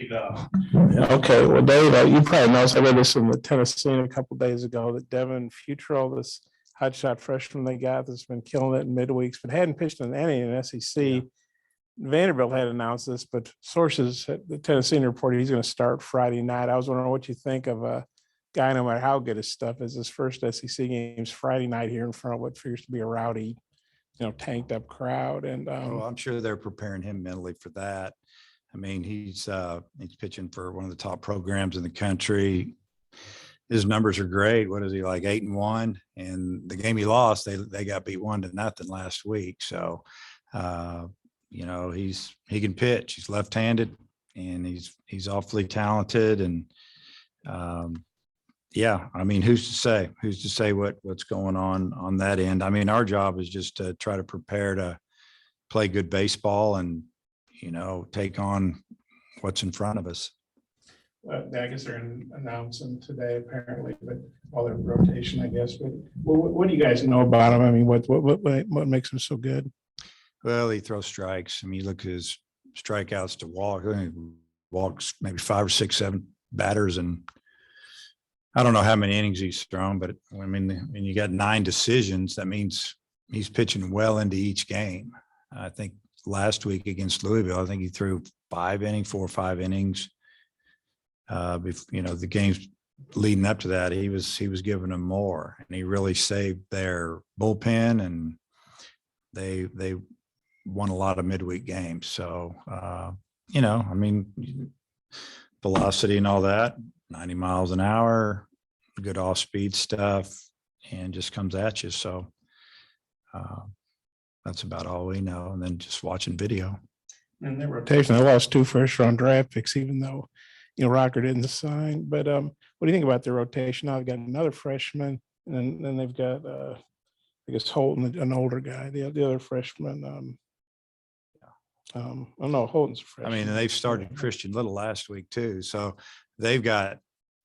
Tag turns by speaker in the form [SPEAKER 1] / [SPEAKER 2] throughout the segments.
[SPEAKER 1] Okay, well, Dave, you probably know, I read this in the Tennessee a couple days ago that Devin Futrell, this hotshot freshman they got that's been killing it in midweeks, but hadn't pitched in any in SEC. Yeah. Vanderbilt had announced this, but sources at the Tennessee reported he's going to start Friday night. I was wondering what you think of a guy, no matter how good his stuff is, his first SEC games Friday night here in front of what figures to be a rowdy, tanked up crowd. And
[SPEAKER 2] I'm sure they're preparing him mentally for that. I mean, he's pitching for one of the top programs in the country. His numbers are great. What is he, like 8-1? And the game he lost, they got beat 1-0 last week. So, he can pitch. He's left-handed, and he's awfully talented. And I mean, who's to say? Who's to say what's going on that end? I mean, our job is just to try to prepare to play good baseball and take on what's in front of us.
[SPEAKER 1] I guess they're announcing today, apparently, but all their rotation, I guess. But what do you guys know about him? I mean, what makes him so good?
[SPEAKER 2] Well, he throws strikes. I mean, you look at his strikeouts to walk. He walks maybe 5 or 6, 7 batters, and I don't know how many innings he's thrown, but I mean, when you got 9 decisions, that means he's pitching well into each game. I think last week against Louisville, I think he threw 4 or 5 innings. The games leading up to that, he was giving them more, and he really saved their bullpen, and they won a lot of midweek games. So, I mean, velocity and all that, 90 miles an hour, good off-speed stuff, and just comes at you. So, that's about all we know. And then just watching video.
[SPEAKER 1] And their rotation, they lost 2 first-round draft picks, even though, Rocker didn't sign. But what do you think about their rotation? Now they've got another freshman, and then they've got, I guess, Holton, an older guy. The other freshman, Holton's a freshman.
[SPEAKER 2] I mean, they've started Christian Little last week too. So they've got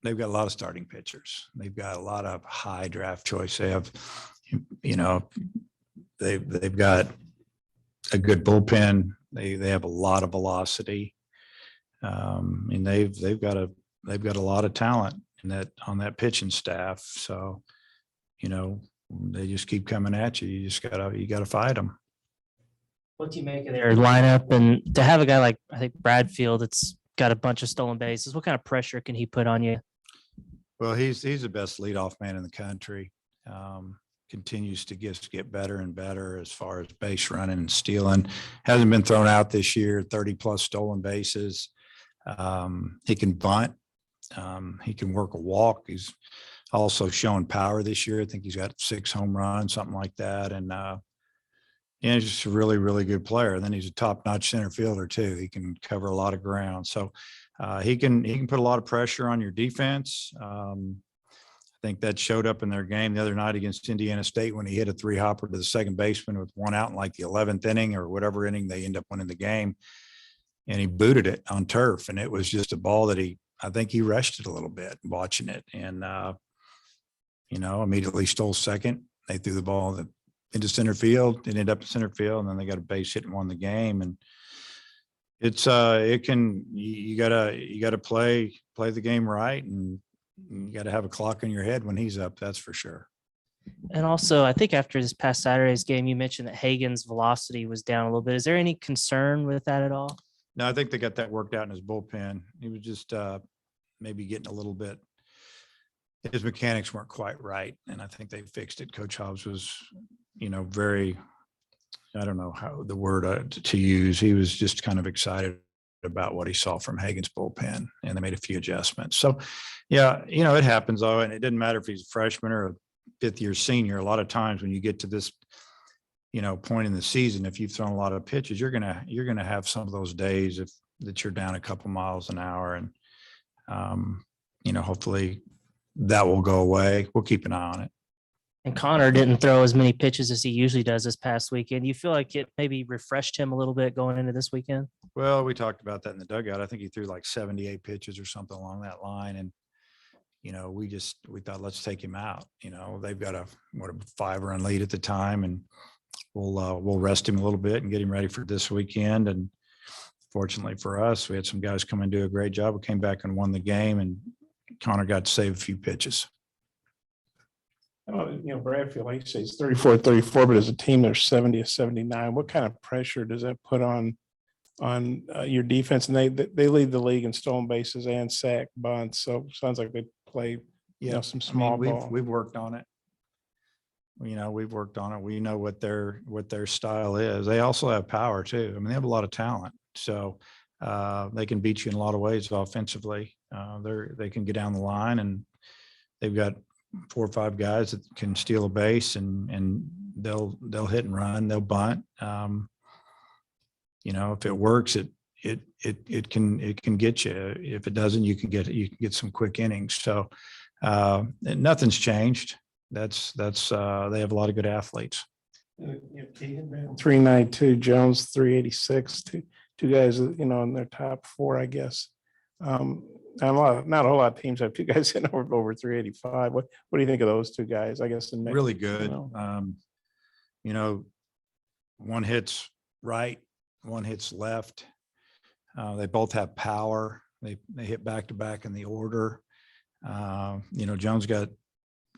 [SPEAKER 2] a lot of starting pitchers. They've got a lot of high draft choice. They have, they've got a good bullpen. They have a lot of velocity. And they've got a lot of talent on that pitching staff. So, they just keep coming at you. You gotta fight them.
[SPEAKER 3] What do you make of their lineup? And to have a guy like, I think, Bradfield, that's got a bunch of stolen bases, what kind of pressure can he put on you?
[SPEAKER 2] Well, he's the best leadoff man in the country. Continues to get better and better as far as base running and stealing. Hasn't been thrown out this year, 30 plus stolen bases. He can bunt. He can work a walk. He's also shown power this year. I think he's got 6 home runs, something like that. And he's just a really, really good player. And then he's a top-notch center fielder too. He can cover a lot of ground. So he can put a lot of pressure on your defense. I think that showed up in their game the other night against Indiana State when he hit a 3-hopper to the second baseman with 1 out in like the 11th inning or whatever inning they end up winning the game. And he booted it on turf. And it was just a ball that I think he rushed it a little bit watching it. And, immediately stole second. They threw the ball into center field. It ended up in center field. And then they got a base hit and won the game. And it's, you gotta play the game right. And you got to have a clock in your head when he's up. That's for sure.
[SPEAKER 3] And also, I think after this past Saturday's game, you mentioned that Hagen's velocity was down a little bit. Is there any concern with that at all?
[SPEAKER 2] No, I think they got that worked out in his bullpen. He was just maybe getting a little bit. His mechanics weren't quite right, and I think they fixed it. Coach Hobbs was, very, I don't know how the word to use. He was just kind of excited about what he saw from Hagen's bullpen, and they made a few adjustments. So, yeah, it happens though, and it didn't matter if he's a freshman or a 5th-year senior. A lot of times when you get to this, point in the season, if you've thrown a lot of pitches, you're gonna have some of those days that you're down a couple miles an hour, and hopefully that will go away. We'll keep an eye on it.
[SPEAKER 3] And Connor didn't throw as many pitches as he usually does this past weekend. You feel like it maybe refreshed him a little bit going into this weekend?
[SPEAKER 2] Well, we talked about that in the dugout. I think he threw like 78 pitches or something along that line. And, we thought, let's take him out. They've got a 5-run lead at the time, and we'll rest him a little bit and get him ready for this weekend. And fortunately for us, we had some guys come and do a great job. We came back and won the game, and Connor got to save a few pitches.
[SPEAKER 1] Bradfield, like you say, it's 34, but as a team, they're 70-79. What kind of pressure does that put on your defense? And they lead the league in stolen bases and sack bunts. So sounds like they play, some small ball.
[SPEAKER 2] We've worked on it. We've worked on it. We know what their style is. They also have power too. I mean, they have a lot of talent. So they can beat you in a lot of ways offensively. They can get down the line, and they've got 4 or 5 guys that can steal a base, and they'll hit and run. They'll bunt. If it works, it can get you. If it doesn't, you can get some quick innings. So nothing's changed. That's they have a lot of good athletes.
[SPEAKER 1] 392, Jones 386. Two guys, in their top 4, I guess. Not a whole lot of teams have 2 guys hitting over 385. What do you think of those 2 guys? I guess
[SPEAKER 2] Really good. One hits right, one hits left. They both have power. They hit back to back in the order. Jones got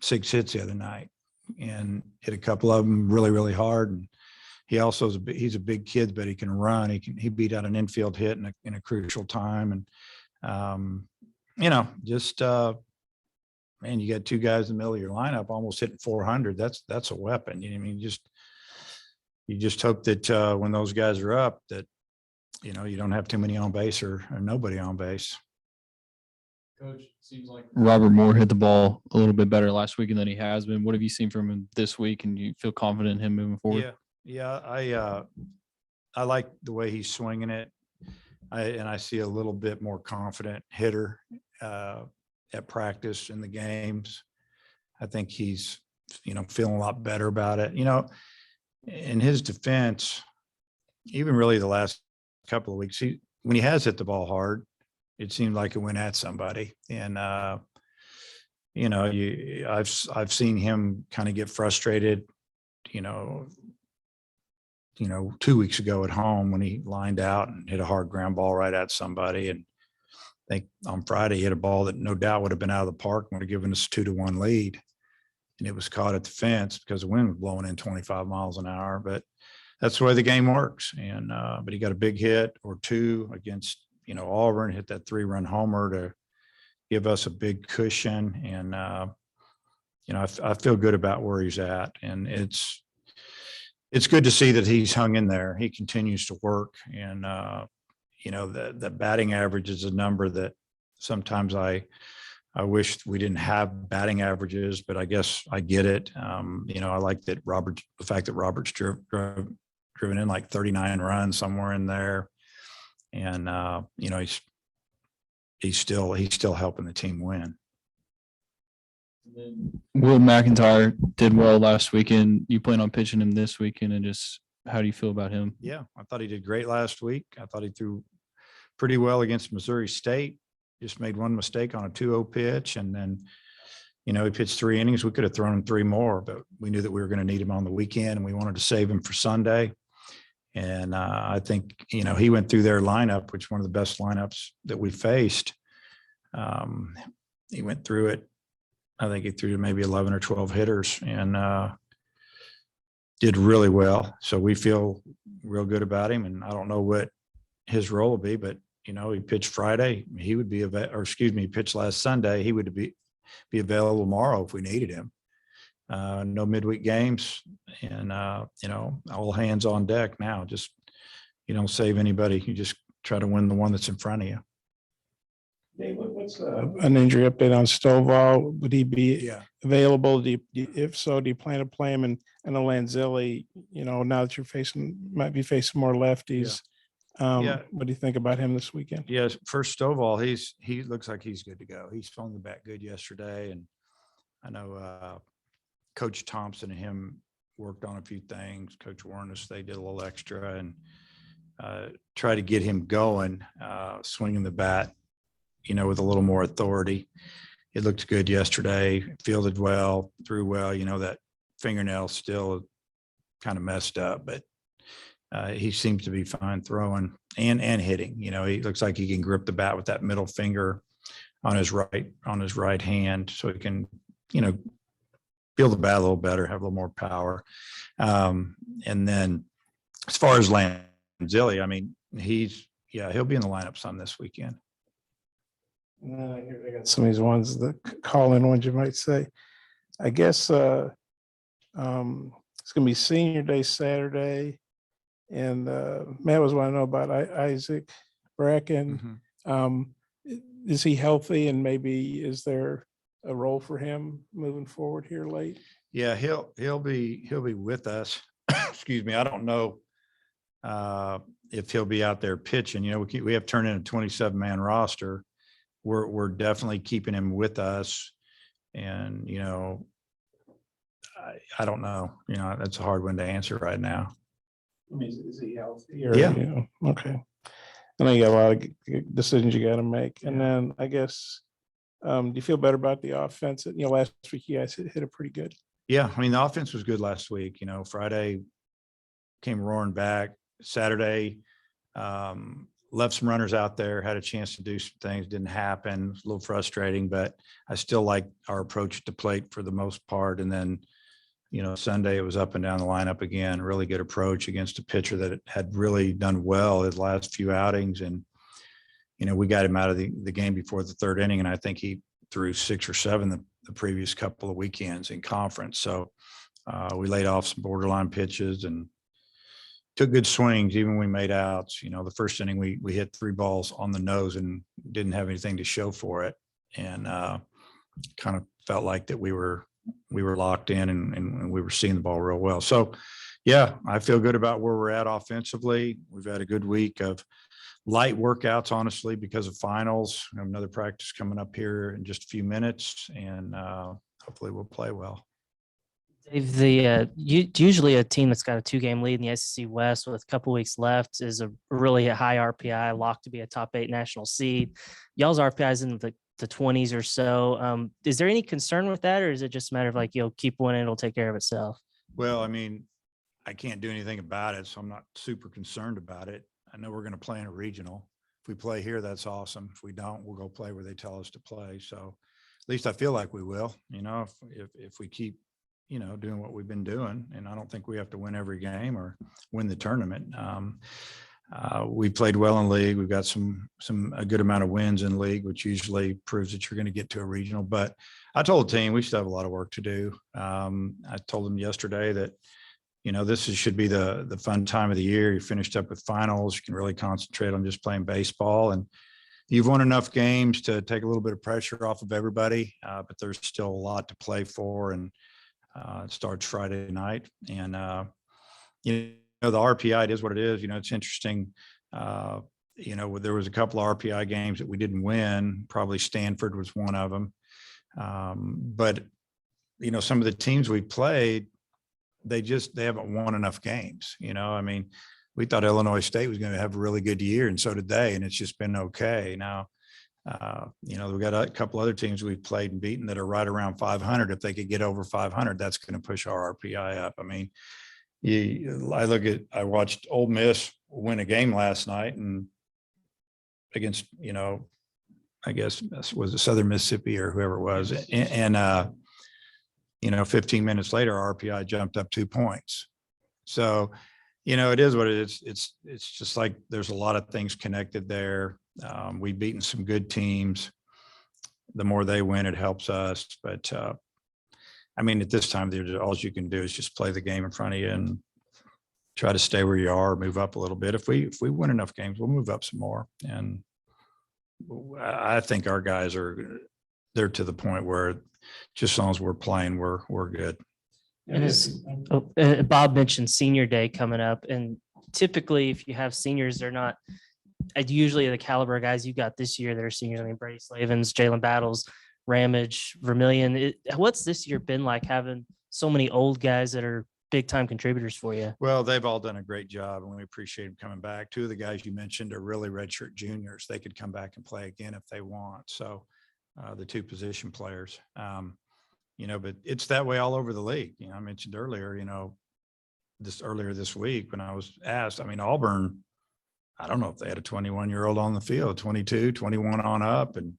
[SPEAKER 2] 6 hits the other night and hit a couple of them really, really hard. And he also he's a big kid, but he can run. He beat out an infield hit in a crucial time. And man, you got 2 guys in the middle of your lineup almost hitting 400. That's a weapon. You just hope that when those guys are up, that you don't have too many on base or nobody on base.
[SPEAKER 4] Coach, seems like Robert Moore hit the ball a little bit better last week than he has been. What have you seen from him this week, and you feel confident in him moving forward?
[SPEAKER 2] Yeah. I like the way he's swinging it. I see a little bit more confident hitter at practice in the games. I think he's, feeling a lot better about it. In his defense, even really the last couple of weeks, when he has hit the ball hard, it seemed like it went at somebody. And, I've seen him kind of get frustrated, 2 weeks ago at home when he lined out and hit a hard ground ball right at somebody. And I think on Friday he hit a ball that no doubt would have been out of the park and would have given us a 2-1 lead. And it was caught at the fence because the wind was blowing in 25 miles an hour. But that's the way the game works. And but he got a big hit or 2 against Auburn, hit that 3-run homer to give us a big cushion. And I feel good about where he's at, and it's good to see that he's hung in there. He continues to work, and the batting average is a number that sometimes I wish we didn't have batting averages, but I guess I get it. I like that the fact that Robert's driven in like 39 runs somewhere in there. And he's still helping the team win.
[SPEAKER 4] Will McIntyre did well last weekend. You plan on pitching him this weekend, and just how do you feel about him?
[SPEAKER 2] Yeah, I thought he did great last week. I thought he threw pretty well against Missouri State. Just made one mistake on a 2-0 pitch, and then he pitched 3 innings. We could have thrown him 3 more, but we knew that we were going to need him on the weekend, and we wanted to save him for Sunday. And I think, he went through their lineup, which is one of the best lineups that we faced. He went through it. I think he threw maybe 11 or 12 hitters and did really well. So we feel real good about him. And I don't know what his role will be, but, he pitched Friday. He would be, he pitched last Sunday. He would be available tomorrow if we needed him. No midweek games, and all hands on deck now. Just you don't save anybody. You just try to win the one that's in front of you.
[SPEAKER 1] Hey, what's an injury update on Stovall? Would he be available? If so, do you plan to play him? And Lanzilli, now that might be facing more lefties. What do you think about him this weekend?
[SPEAKER 2] Yes, for Stovall, he looks like he's good to go. He's swung the bat good yesterday, and I know Coach Thompson and him worked on a few things. Coach Warnes, they did a little extra and try to get him going, swinging the bat, with a little more authority. It looked good yesterday, fielded well, threw well. That fingernail still kind of messed up, but he seems to be fine throwing and hitting. You know, he looks like he can grip the bat with that middle finger on his right hand, so he can, you know, feel the bat a little better, have a little more power. And then as far as Lanzilli, I mean, he'll be in the lineup some this weekend.
[SPEAKER 1] And then I got some of these ones, the call-in ones, you might say. I guess it's gonna be Senior Day Saturday, and Matt was wanting to know about Isaac Bracken. Is he healthy, and maybe is there a role for him moving forward here late?
[SPEAKER 2] Yeah, he'll be with us. Excuse me. I don't know if he'll be out there pitching. You know, we have turned in a 27-man roster. We're definitely keeping him with us, and you know, I don't know. You know, that's a hard one to answer right now.
[SPEAKER 1] I mean, is he healthy? Or,
[SPEAKER 2] Yeah.
[SPEAKER 1] You know, okay. I know you got a lot of decisions you got to make, and then I guess, do you feel better about the offense? You know, last week you guys hit it pretty good.
[SPEAKER 2] Yeah, I mean, the offense was good last week. You know, Friday came roaring back. Saturday, left some runners out there, had a chance to do some things, didn't happen. It was a little frustrating, but I still like our approach to plate for the most part. And then, you know, Sunday it was up and down the lineup again, really good approach against a pitcher that had really done well his last few outings. And, you know, we got him out of the game before the third inning, and I think he threw 6 or 7 the previous couple of weekends in conference. So we laid off some borderline pitches and took good swings, even when we made outs. You know, the first inning we hit 3 balls on the nose and didn't have anything to show for it, and kind of felt like that we were locked in and we were seeing the ball real well. So yeah, I feel good about where we're at offensively. We've had a good week of light workouts, honestly, because of finals. We have another practice coming up here in just a few minutes, and hopefully we'll play well.
[SPEAKER 3] Dave, usually a team that's got a 2-game lead in the SEC West with a couple weeks left is a really high RPI, locked to be a top 8 national seed. Y'all's RPI is in the 20s or so. Is there any concern with that, or is it just a matter of like, you'll keep winning, it'll take care of itself?
[SPEAKER 2] Well, I mean, I can't do anything about it, so I'm not super concerned about it. I know we're going to play in a regional. If we play here, that's awesome. If we don't, we'll go play where they tell us to play. So at least I feel like we will, you know, if we keep, you know, doing what we've been doing. And I don't think we have to win every game or win the tournament. We played well in league. We've got a good amount of wins in league, which usually proves that you're going to get to a regional. But I told the team we still have a lot of work to do. I told them yesterday that, you know, this should be the fun time of the year. You finished up with finals. You can really concentrate on just playing baseball, and you've won enough games to take a little bit of pressure off of everybody. But there's still a lot to play for, and it starts Friday night. And you know, the RPI, it is what it is. You know, it's interesting. You know, there was a couple of RPI games that we didn't win. Probably Stanford was one of them. But you know, some of the teams we played, they haven't won enough games. You know, I mean, we thought Illinois State was going to have a really good year, and so did they, and it's just been okay. Now, you know, we've got a couple other teams we've played and beaten that are right around 500. If they could get over 500, that's going to push our RPI up. I mean, I watched Ole Miss win a game last night and against, you know, I guess was it Southern Mississippi or whoever it was. And you know, 15 minutes later, our RPI jumped up 2 points. So, you know, it is what it is. It's just like there's a lot of things connected there. We've beaten some good teams. The more they win, it helps us. But I mean, at this time, all you can do is just play the game in front of you and try to stay where you are, move up a little bit. If we win enough games, we'll move up some more. And I think our guys they're to the point where just as long as we're playing, we're good.
[SPEAKER 3] And Bob mentioned Senior Day coming up, and typically if you have seniors, they're not usually the caliber of guys you got this year that are seniors. I mean, Brady Slavens, Jalen Battles, Ramage, Vermillion. What's this year been like having so many old guys that are big time contributors for you?
[SPEAKER 2] Well, they've all done a great job, and we appreciate them coming back. 2 of the guys you mentioned are really redshirt juniors. They could come back and play again if they want. So the 2 position players, you know, but it's that way all over the league. You know, I mentioned earlier, you know, this earlier this week when I was asked. I mean, Auburn, I don't know if they had a 21-year-old on the field, 22, 21 on up, and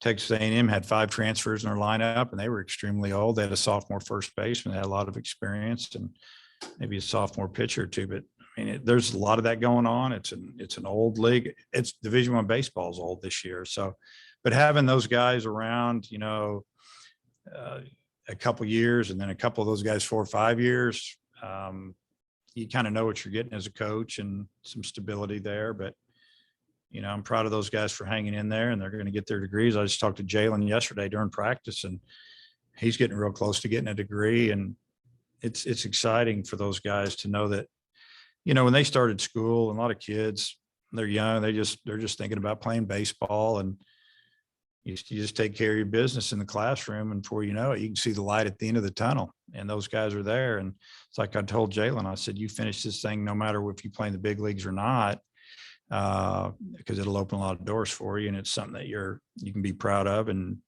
[SPEAKER 2] Texas A&M had 5 transfers in their lineup, and they were extremely old. They had a sophomore first baseman that had a lot of experience, and maybe a sophomore pitcher or two. But I mean, there's a lot of that going on. It's an old league. It's Division I baseball is old this year. So, but having those guys around, a couple years, and then a couple of those guys 4 or 5 years, you kind of know what you're getting as a coach and some stability there. But I'm proud of those guys for hanging in there, and they're going to get their degrees. I just talked to Jalen yesterday during practice, and he's getting real close to getting a degree. And it's exciting for those guys to know that, when they started school, and a lot of kids, they're young, they're just thinking about playing baseball, and you just take care of your business in the classroom, and before you know it, you can see the light at the end of the tunnel, and those guys are there. And it's like I told Jalen, I said, you finish this thing no matter if you play in the big leagues or not, because it'll open a lot of doors for you, and it's something that you can be proud of, and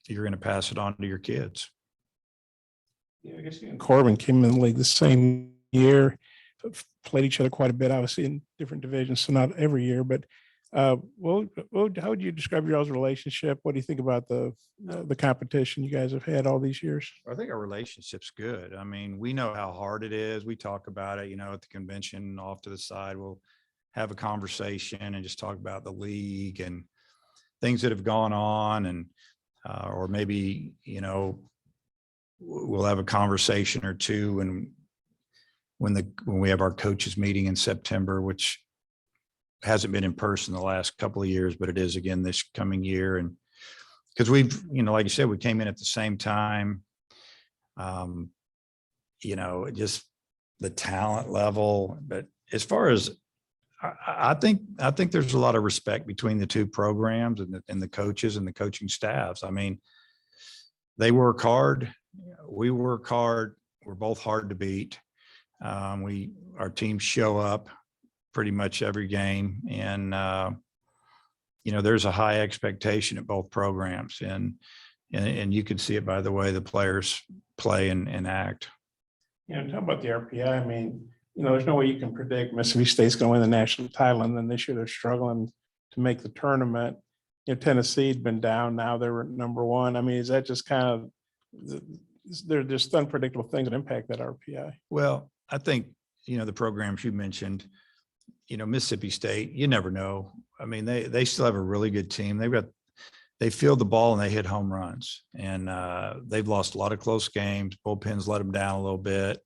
[SPEAKER 2] you're going to pass it on to your kids.
[SPEAKER 1] Yeah, I guess you and Corbin came in the league the same year, played each other quite a bit, obviously in different divisions, so not every year. But how would you describe your all's relationship? What do you think about the competition you guys have had all these years?
[SPEAKER 2] I think our relationship's good. I mean, we know how hard it is. We talk about it, at the convention off to the side. We'll have a conversation and just talk about the league and things that have gone on, and or maybe we'll have a conversation or two when we have our coaches meeting in September, which hasn't been in person the last couple of years, but it is again this coming year. And because we've, like you said, we came in at the same time, just the talent level. But as far as I think there's a lot of respect between the two programs and the coaches and the coaching staffs. I mean, they work hard. We work hard. We're both hard to beat. Our teams show up pretty much every game, and there's a high expectation at both programs, and you can see it by the way the players play and act.
[SPEAKER 1] Talk about the RPI. I mean, there's no way you can predict Mississippi State's going to win the national title, and then this year they're struggling to make the tournament. Tennessee had been down, now they're number 1. I mean, is that just kind of they're just unpredictable things that impact that RPI?
[SPEAKER 2] Well, I think the programs you mentioned, Mississippi State, you never know. I mean, they still have a really good team. They field the ball and they hit home runs, and they've lost a lot of close games. Bullpens let them down a little bit.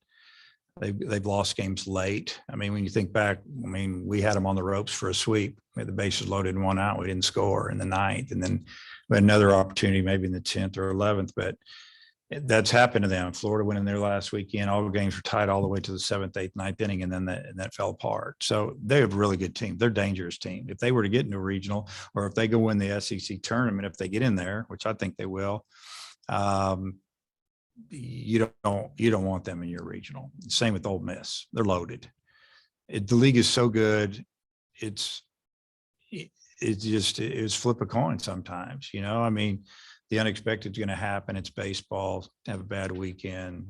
[SPEAKER 2] They've lost games late. I mean, when you think back, we had them on the ropes for a sweep. We had the bases loaded and 1 out. We didn't score in the 9th, and then we had another opportunity maybe in the 10th or 11th. But that's happened to them. Florida went in there last weekend. All the games were tied all the way to the 7th, 8th, 9th inning, and then that fell apart. So they have a really good team. They're a dangerous team. If they were to get into a regional, or if they go win the SEC tournament, if they get in there, which I think they will, you don't want them in your regional. Same with Ole Miss. They're loaded. The league is so good. It's flip a coin sometimes. I mean, the unexpected is going to happen. It's baseball. Have a bad weekend,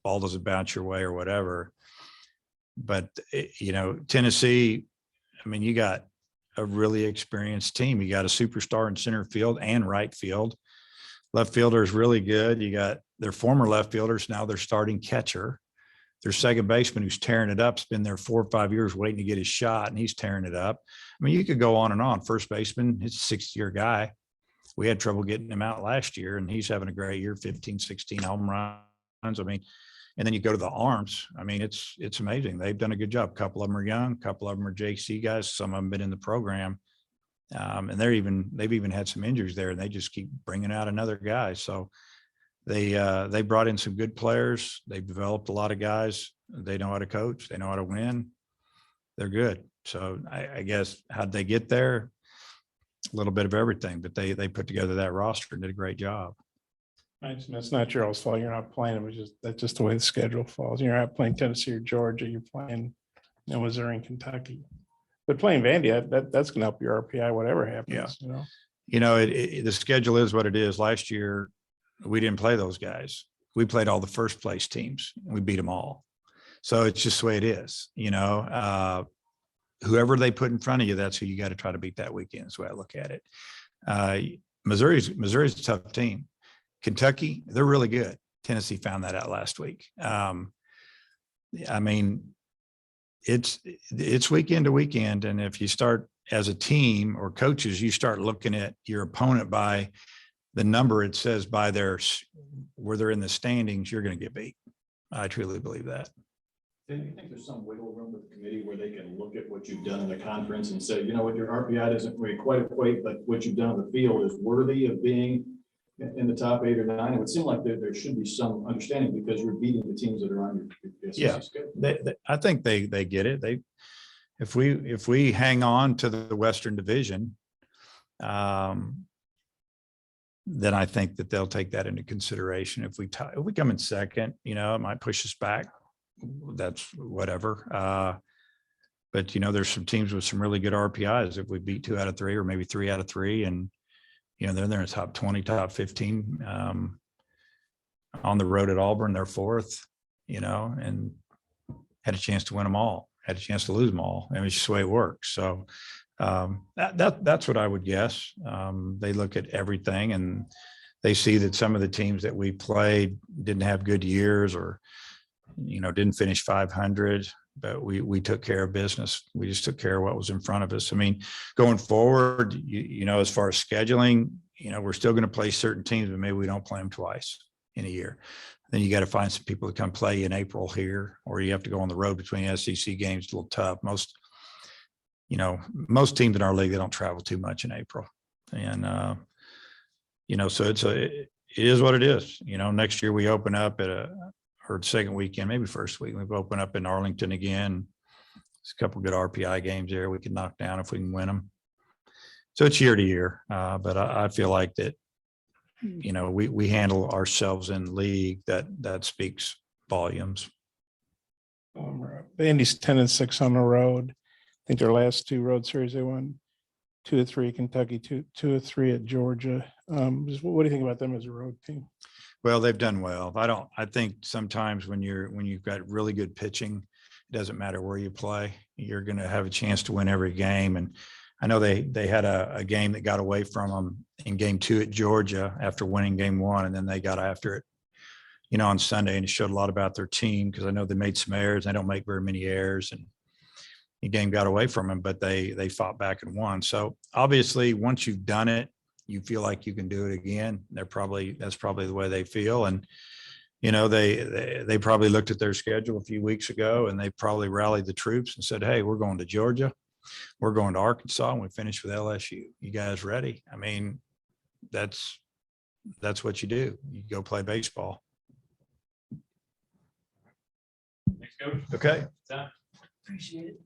[SPEAKER 2] ball doesn't bounce your way or whatever. But Tennessee, I mean, you got a really experienced team. You got a superstar in center field and right field. Left fielder is really good. You got their former left fielders. Now they're starting catcher. Their second baseman, who's tearing it up, has been there 4 or 5 years waiting to get his shot, and he's tearing it up. I mean, you could go on and on. First baseman, he's a 6th-year guy. We had trouble getting him out last year, and he's having a great year, 15, 16 home runs. I mean, and then you go to the arms. I mean, it's amazing. They've done a good job. A couple of them are young. A couple of them are JC guys. Some of them been in the program. And they've even had some injuries there, and they just keep bringing out another guy. So they brought in some good players. They've developed a lot of guys. They know how to coach. They know how to win. They're good. So I guess how'd they get there? A little bit of everything, but they put together that roster and did a great job.
[SPEAKER 1] It's not your all's fault. You're not playing them. That's just the way the schedule falls. You're not playing Tennessee or Georgia. You're playing Missouri and Kentucky. But playing Vandy, that's going to help your RPI, whatever happens.
[SPEAKER 2] Yeah. The schedule is what it is. Last year, we didn't play those guys. we played all the first place teams. And we beat them all. So it's just the way it is, whoever they put in front of you, that's who you got to try to beat that weekend is the way I look at it. Missouri's a tough team. Kentucky, they're really good. Tennessee found that out last week. I mean, it's weekend to weekend. And if you start as a team or coaches, you start looking at your opponent by the number it says by where they're in the standings, you're going to get beat. I truly believe that.
[SPEAKER 5] Do you think there's some wiggle room with the committee where they can look at what you've done in the conference and say, you know what, your RPI doesn't really quite equate, but what you've done on the field is worthy of being in the top 8 or 9? It would seem like there should be some understanding because you're beating the teams that are on your SEC schedule.
[SPEAKER 2] I think they get it. If we hang on to the Western Division, then I think that they'll take that into consideration. If we come in second, it might push us back. That's whatever. But there's some teams with some really good RPIs. If we beat 2 out of 3 or maybe 3 out of 3, and they're in the top 20, top 15, on the road at Auburn, they're 4th, and had a chance to win them all, had a chance to lose them all. And it's just the way it works. So that's what I would guess. They look at everything and they see that some of the teams that we played didn't have good years or, didn't finish 500, but we took care of business. We just took care of what was in front of us. I mean, going forward, as far as scheduling, we're still going to play certain teams, but maybe we don't play them twice in a year. Then you got to find some people to come play in April here, or you have to go on the road between SEC games. It's a little tough. Most teams in our league, they don't travel too much in April. And, so it is what it is. Next year we open up or second weekend, maybe first week, we've opened up in Arlington again. There's a couple good RPI games there we can knock down if we can win them. So it's year to year. But I feel like that, we handle ourselves in league that speaks volumes.
[SPEAKER 1] The Indy's 10-6 on the road. I think their last 2 road series, they won 2-3 Kentucky, 2-3 at Georgia. What do you think about them as a road team?
[SPEAKER 2] Well, they've done well. I think sometimes when you've got really good pitching, it doesn't matter where you play, you're going to have a chance to win every game. And I know they had a game that got away from them in game 2 at Georgia after winning game 1. And then they got after it, on Sunday, and it showed a lot about their team because I know they made some errors. They don't make very many errors, and the game got away from them, but they fought back and won. So obviously once you've done it, you feel like you can do it again. That's probably the way they feel. And, they probably looked at their schedule a few weeks ago and they probably rallied the troops and said, hey, we're going to Georgia. We're going to Arkansas, and we finished with LSU. You guys ready? I mean, that's what you do. You go play baseball.
[SPEAKER 5] Thanks, Coach.
[SPEAKER 2] Okay.
[SPEAKER 5] Time.
[SPEAKER 3] Appreciate it.